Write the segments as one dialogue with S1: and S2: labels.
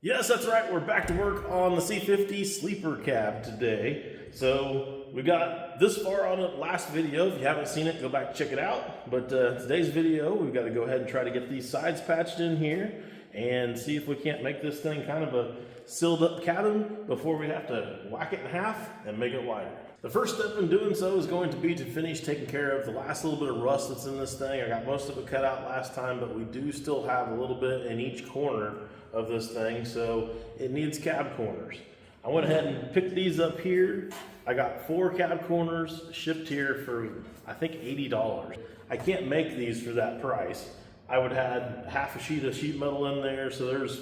S1: Yes, that's right. We're back to work on the C50 sleeper cab today. So we got this far on it last video. If you haven't seen it, go back and check it out. But today's video, we've got to go ahead and try to get these sides patched in here and see if we can't make this thing kind of a sealed up cabin before we have to whack it in half and make it wider. The first step in doing so is going to be to finish taking care of the last little bit of rust that's in this thing. I got most of it cut out last time, but we do still have a little bit in each corner of this thing, so it needs cab corners. I went ahead and picked these up here. I got 4 cab corners shipped here for, I think, $80. I can't make these for that price. I would have half a sheet of sheet metal in there, so there's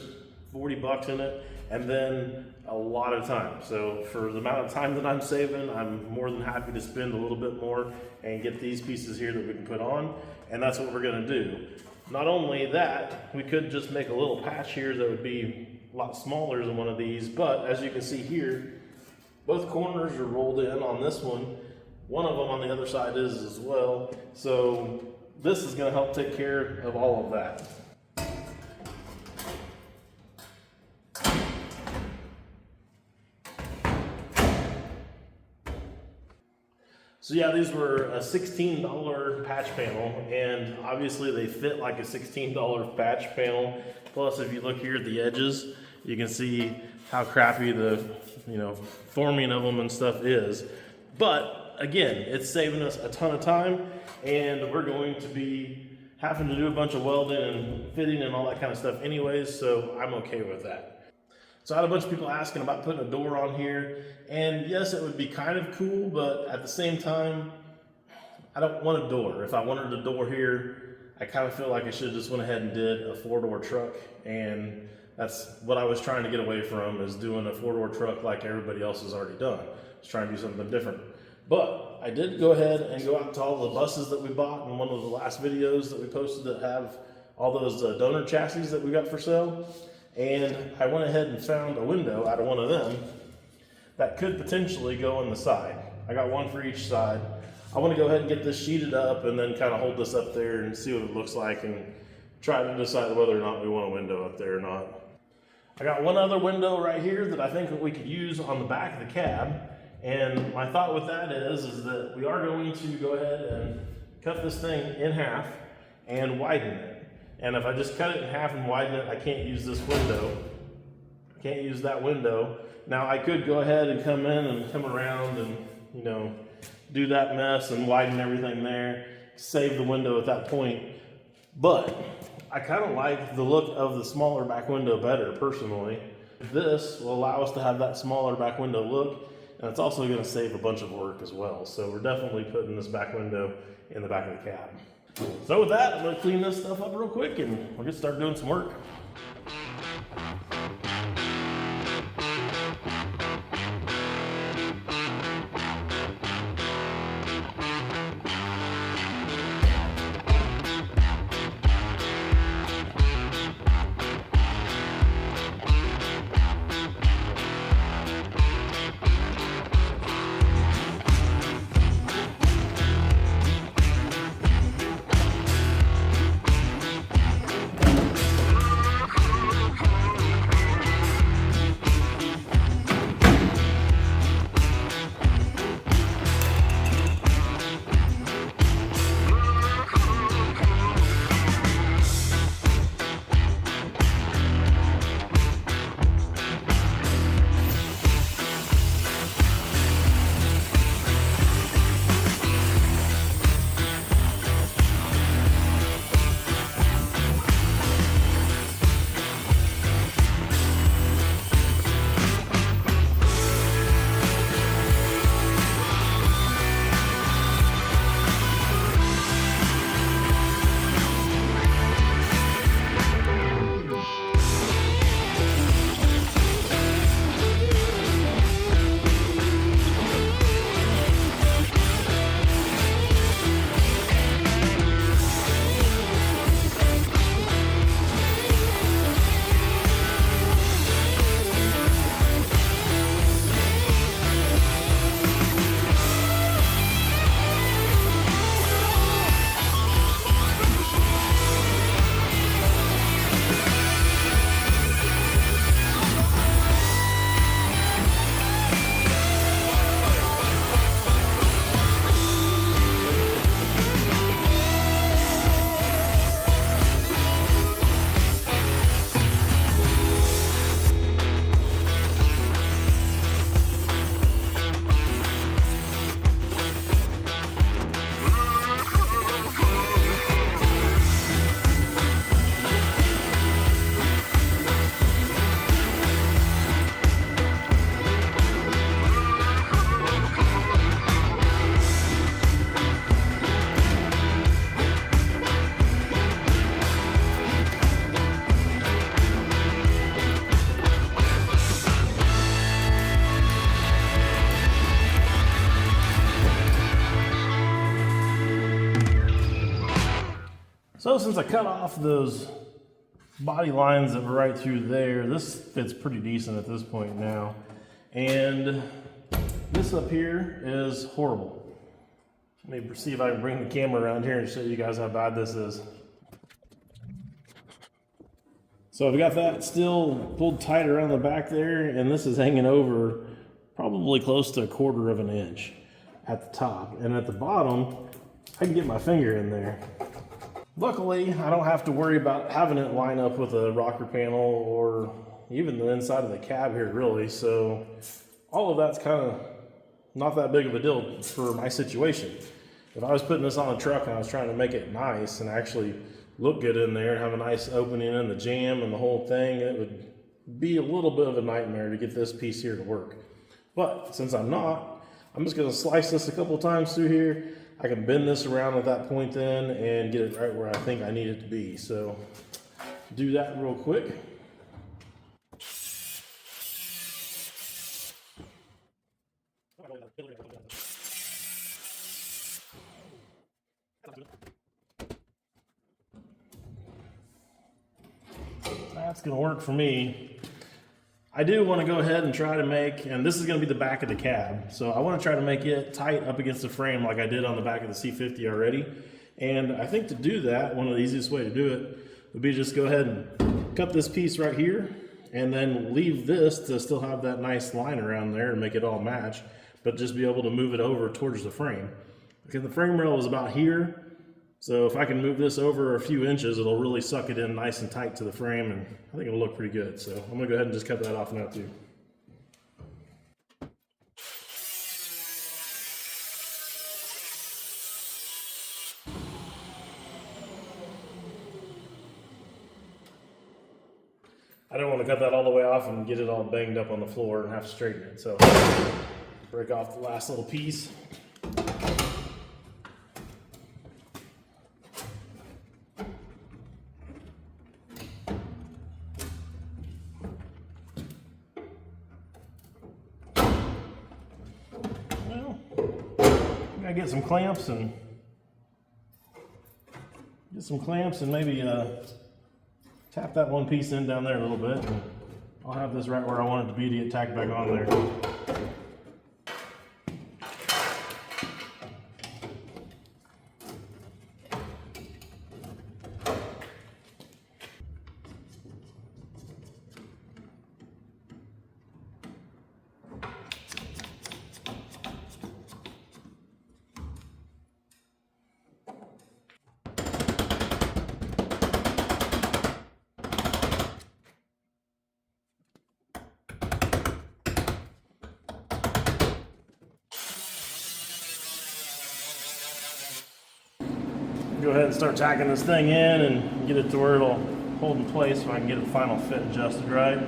S1: 40 bucks in it, and then a lot of time. So for the amount of time that I'm saving, I'm more than happy to spend a little bit more and get these pieces here that we can put on, and that's what we're gonna do. Not only that, we could just make a little patch here that would be a lot smaller than one of these, but as you can see here, both corners are rolled in on this one. One of them on the other side is as well. So this is gonna help take care of all of that. So yeah, these were a $16 patch panel, and obviously they fit like a $16 patch panel. Plus, if you look here at the edges, you can see how crappy the forming of them and stuff is. But again, it's saving us a ton of time, and we're going to be having to do a bunch of welding and fitting and all that kind of stuff anyways, so I'm okay with that. So I had a bunch of people asking about putting a door on here, and yes, it would be kind of cool, but at the same time, I don't want a door. If I wanted a door here, I kind of feel like I should have just went ahead and did a 4-door truck, and that's what I was trying to get away from, is doing a 4-door truck like everybody else has already done. I was trying to do something different. But I did go ahead and go out to all the buses that we bought in one of the last videos that we posted that have all those donor chassis that we got for sale. And I went ahead and found a window out of one of them that could potentially go on the side. I got one for each side. I want to go ahead and get this sheeted up and then kind of hold this up there and see what it looks like and try to decide whether or not we want a window up there or not. I got one other window right here that I think that we could use on the back of the cab. And my thought with that is that we are going to go ahead and cut this thing in half and widen it. And if I just cut it in half and widen it, I can't use this window. I can't use that window. Now I could go ahead and come in and come around and, do that mess and widen everything there, save the window at that point. But I kind of like the look of the smaller back window better, personally. This will allow us to have that smaller back window look, and it's also going to save a bunch of work as well. So we're definitely putting this back window in the back of the cab. So with that, I'm going to clean this stuff up real quick and we'll get started doing some work. know since I cut off those body lines that were right through there, this fits pretty decent at this point now. And this up here is horrible. Let me see if I can bring the camera around here and show you guys how bad this is. So I've got that still pulled tight around the back there, and this is hanging over probably close to 1/4 of an inch at the top. And at the bottom, I can get my finger in there. Luckily, I don't have to worry about having it line up with a rocker panel or even the inside of the cab here, really. So all of that's kind of not that big of a deal for my situation. If I was putting this on a truck and I was trying to make it nice and actually look good in there and have a nice opening in the jamb and the whole thing, it would be a little bit of a nightmare to get this piece here to work. But since I'm not, I'm just going to slice this a couple times through here. I can bend this around at that point then and get it right where I think I need it to be. So do that real quick. That's going to work for me. I do want to go ahead and try to make, and this is going to be the back of the cab, so I want to try to make it tight up against the frame like I did on the back of the C50 already. And I think to do that, one of the easiest way to do it would be just go ahead and cut this piece right here and then leave this to still have that nice line around there and make it all match, but just be able to move it over towards the frame. Because the frame rail is about here, so if I can move this over a few inches, it'll really suck it in nice and tight to the frame, and I think it'll look pretty good. So I'm gonna go ahead and just cut that off now too. I don't want to cut that all the way off and get it all banged up on the floor and have to straighten it. So break off the last little piece. I get some clamps and maybe tap that one piece in down there a little bit, and I'll have this right where I want it to be to get tacked back on there. Go ahead and start tacking this thing in and get it to where it'll hold in place so I can get the final fit adjusted right.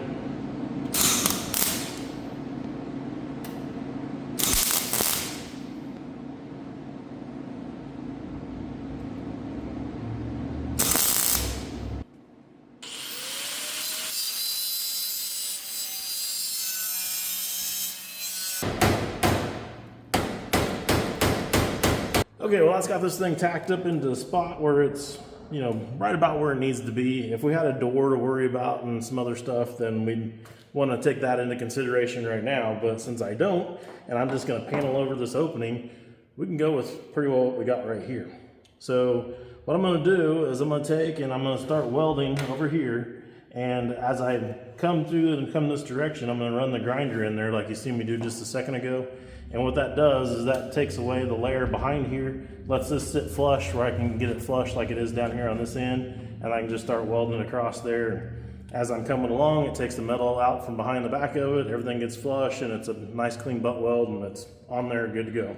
S1: Okay, well, that's got this thing tacked up into the spot where it's, you know, right about where it needs to be. If we had a door to worry about and some other stuff, then we'd want to take that into consideration right now. But since I don't, and I'm just going to panel over this opening, we can go with pretty well what we got right here. So what I'm going to do is I'm going to take and I'm going to start welding over here. And as I come through and come this direction, I'm going to run the grinder in there like you seen me do just a second ago. And what that does is that takes away the layer behind here, lets this sit flush where I can get it flush like it is down here on this end, and I can just start welding across there. And as I'm coming along, it takes the metal out from behind the back of it, everything gets flush, and it's a nice clean butt weld, and it's on there, good to go.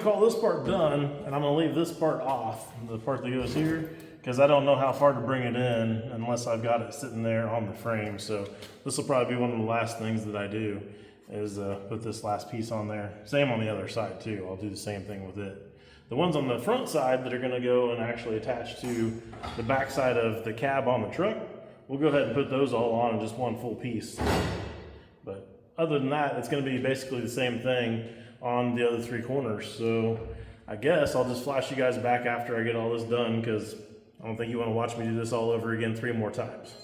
S1: gonna call this part done, and I'm gonna leave this part off, the part that goes here, because I don't know how far to bring it in unless I've got it sitting there on the frame. So this will probably be one of the last things that I do, is put this last piece on there. Same on the other side too. I'll do the same thing with it. The ones on the front side that are gonna go and actually attach to the back side of the cab on the truck, we'll go ahead and put those all on in just one full piece. But other than that, it's gonna be basically the same thing on the other three corners. So I guess I'll just flash you guys back after I get all this done, because I don't think you wanna watch me do this all over again 3 more times.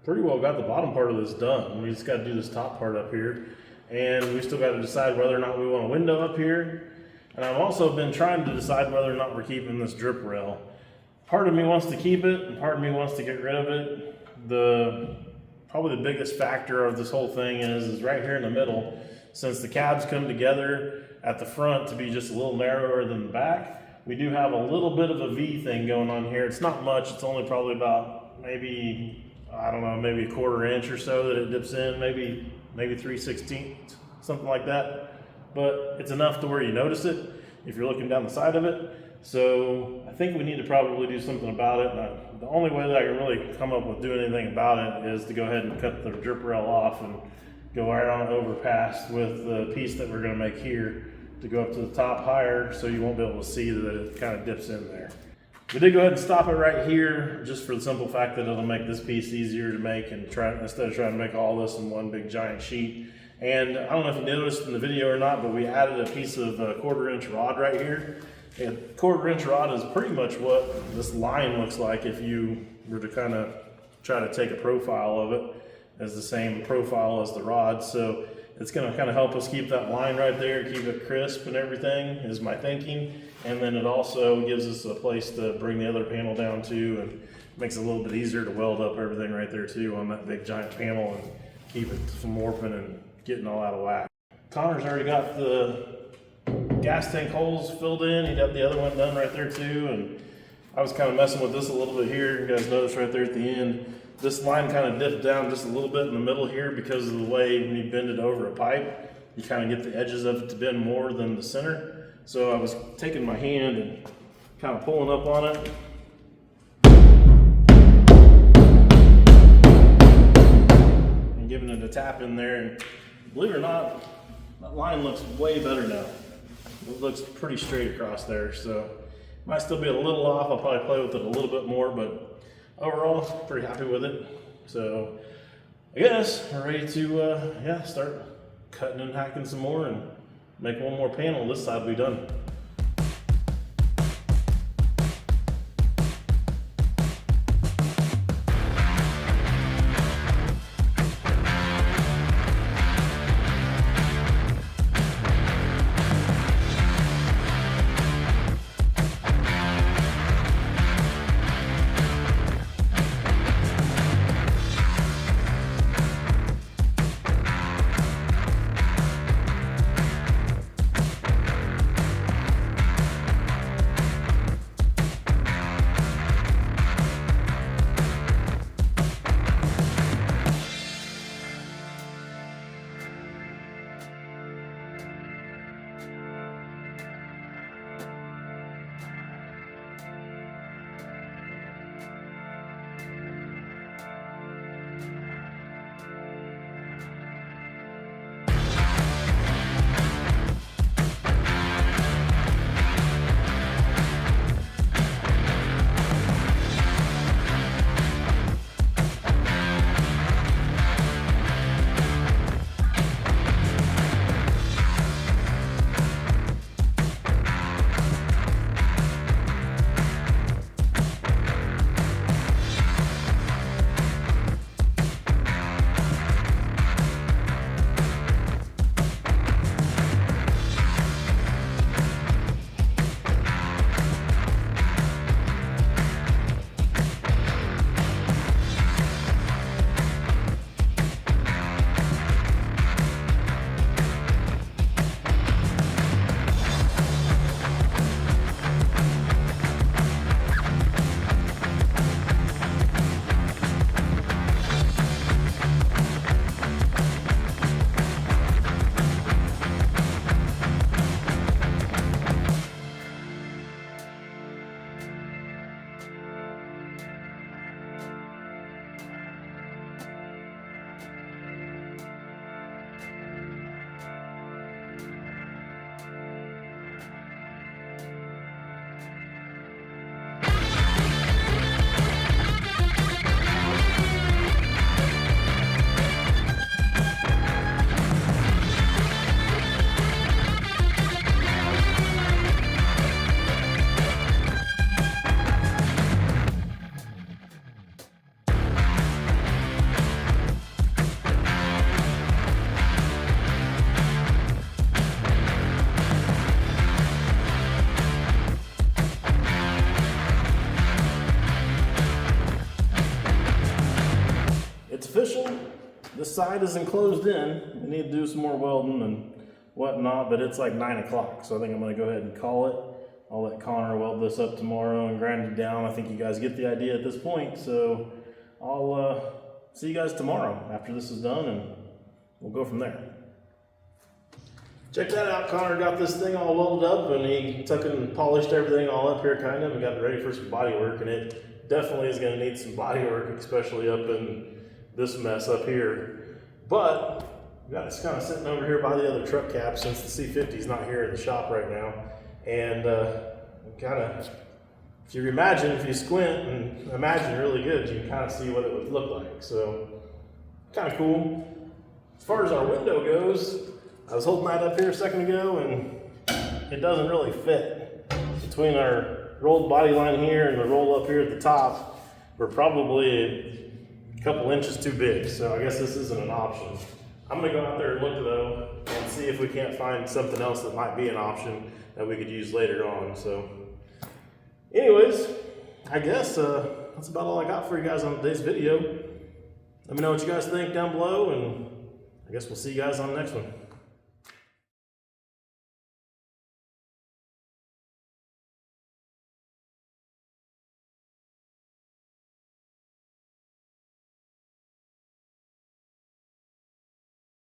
S1: pretty well got the bottom part of this done. We just got to do this top part up here, and we still got to decide whether or not we want a window up here. And I've also been trying to decide whether or not we're keeping this drip rail. Part of me wants to keep it, and part of me wants to get rid of it. Probably the biggest factor of this whole thing is right here in the middle. Since the cabs come together at the front to be just a little narrower than the back, we do have a little bit of a V thing going on here. It's not much, it's only probably about maybe, I don't know, maybe a 1/4 inch or so that it dips in, maybe 3/16, something like that. But it's enough to where you notice it if you're looking down the side of it. So I think we need to probably do something about it. And the only way that I can really come up with doing anything about it is to go ahead and cut the drip rail off and go right on overpass with the piece that we're going to make here to go up to the top higher, so you won't be able to see that it kind of dips in there. We did go ahead and stop it right here just for the simple fact that it'll make this piece easier to make and instead of trying to make all this in one big giant sheet. And I don't know if you noticed in the video or not, but we added a piece of 1/4 inch rod right here. And 1/4 inch rod is pretty much what this line looks like if you were to kind of try to take a profile of it as the same profile as the rod. So it's going to kind of help us keep that line right there, keep it crisp and everything is my thinking. And then it also gives us a place to bring the other panel down to, and makes it a little bit easier to weld up everything right there too on that big giant panel and keep it from warping and getting all out of whack. Connor's already got the gas tank holes filled in. He got the other one done right there too. And I was kind of messing with this a little bit here. You guys notice right there at the end, this line kind of dipped down just a little bit in the middle here because of the way when you bend it over a pipe, you kind of get the edges of it to bend more than the center. So I was taking my hand and kind of pulling up on it. And giving it a tap in there. And believe it or not, that line looks way better now. It looks pretty straight across there. So might still be a little off. I'll probably play with it a little bit more, but overall, pretty happy with it. So I guess we're ready to start cutting and hacking some more and make one more panel. This side will be done. side is enclosed in. We need to do some more welding and whatnot, but it's like 9 o'clock, so I think I'm gonna go ahead and call it. I'll let Connor weld this up tomorrow and grind it down. I think you guys get the idea at this point, so I'll see you guys tomorrow after this is done, and we'll go from there. Check that out. Connor got this thing all welded up, and he took and polished everything all up here kind of and got it ready for some body work, and it definitely is going to need some body work, especially up in this mess up here. But we got it kind of sitting over here by the other truck cap since the C50 is not here in the shop right now. And kind of, if you squint and imagine really good, you can kind of see what it would look like. So kind of cool. As far as our window goes, I was holding that up here a second ago, and it doesn't really fit. Between our rolled body line here and the roll up here at the top, we're probably a couple inches too big, so I guess this isn't an option. I'm gonna go out there and look though, and see if we can't find something else that might be an option that we could use later on. So anyways, I guess that's about all I got for you guys on today's video. Let me know what you guys think down below, and I guess we'll see you guys on the next one.